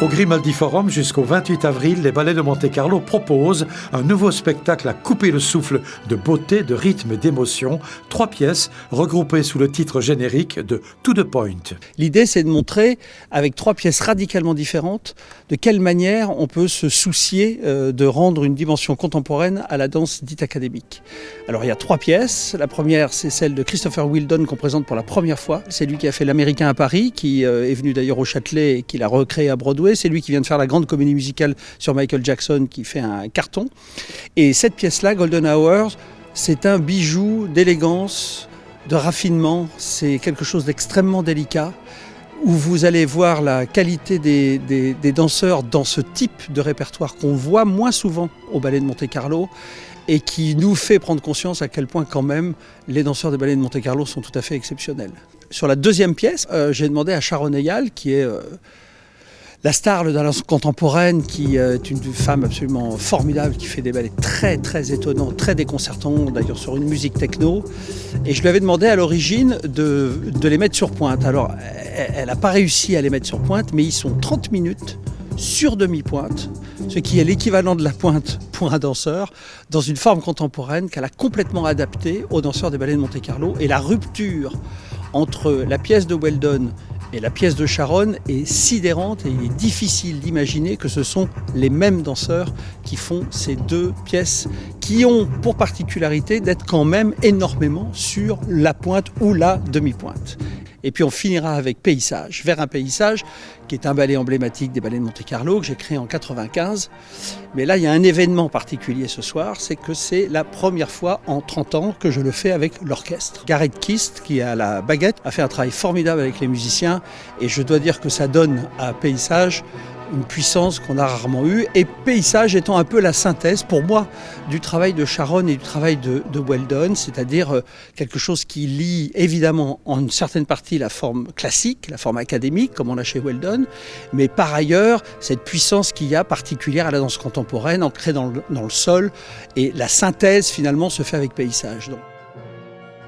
Au Grimaldi Forum, jusqu'au 28 avril, les Ballets de Monte-Carlo proposent un nouveau spectacle à couper le souffle de beauté, de rythme et d'émotion. 3 pièces regroupées sous le titre générique de To the Point. L'idée, c'est de montrer, avec 3 pièces radicalement différentes, de quelle manière on peut se soucier de rendre une dimension contemporaine à la danse dite académique. Alors, il y a 3 pièces. La première, c'est celle de Christopher Wheeldon qu'on présente pour la première fois. C'est lui qui a fait l'Américain à Paris, qui est venu d'ailleurs au Châtelet et qui l'a recréé à Broadway. C'est lui qui vient de faire la grande comédie musicale sur Michael Jackson qui fait un carton. Et cette pièce-là, Golden Hour, c'est un bijou d'élégance, de raffinement. C'est quelque chose d'extrêmement délicat où vous allez voir la qualité des danseurs dans ce type de répertoire qu'on voit moins souvent au Ballet de Monte-Carlo et qui nous fait prendre conscience à quel point quand même les danseurs des Ballets de Monte-Carlo sont tout à fait exceptionnels. Sur la deuxième pièce, j'ai demandé à Sharon Eyal, qui est la star de la danse contemporaine, qui est une femme absolument formidable, qui fait des ballets très très étonnants, très déconcertants, d'ailleurs sur une musique techno. Et je lui avais demandé à l'origine de les mettre sur pointe. Alors, elle n'a pas réussi à les mettre sur pointe, mais ils sont 30 minutes sur demi-pointe, ce qui est l'équivalent de la pointe pour un danseur, dans une forme contemporaine qu'elle a complètement adaptée aux danseurs des Ballets de Monte-Carlo. Et la rupture entre la pièce de Wheeldon et la pièce de Sharon est sidérante et il est difficile d'imaginer que ce sont les mêmes danseurs qui font ces 2 pièces qui ont pour particularité d'être quand même énormément sur la pointe ou la demi-pointe. Et puis on finira avec Paysage, Vers un paysage, qui est un ballet emblématique des Ballets de Monte-Carlo que j'ai créé en 1995. Mais là, il y a un événement particulier ce soir, c'est que c'est la première fois en 30 ans que je le fais avec l'orchestre. Gareth Kist, qui est à la baguette, a fait un travail formidable avec les musiciens et je dois dire que ça donne à Paysage une puissance qu'on a rarement eue, et Paysage étant un peu la synthèse, pour moi, du travail de Sharon et du travail de Wheeldon, c'est-à-dire quelque chose qui lie évidemment en une certaine partie la forme classique, la forme académique, comme on a chez Wheeldon, mais par ailleurs, cette puissance qu'il y a particulière à la danse contemporaine, ancrée dans le sol, et la synthèse finalement se fait avec Paysage. Donc.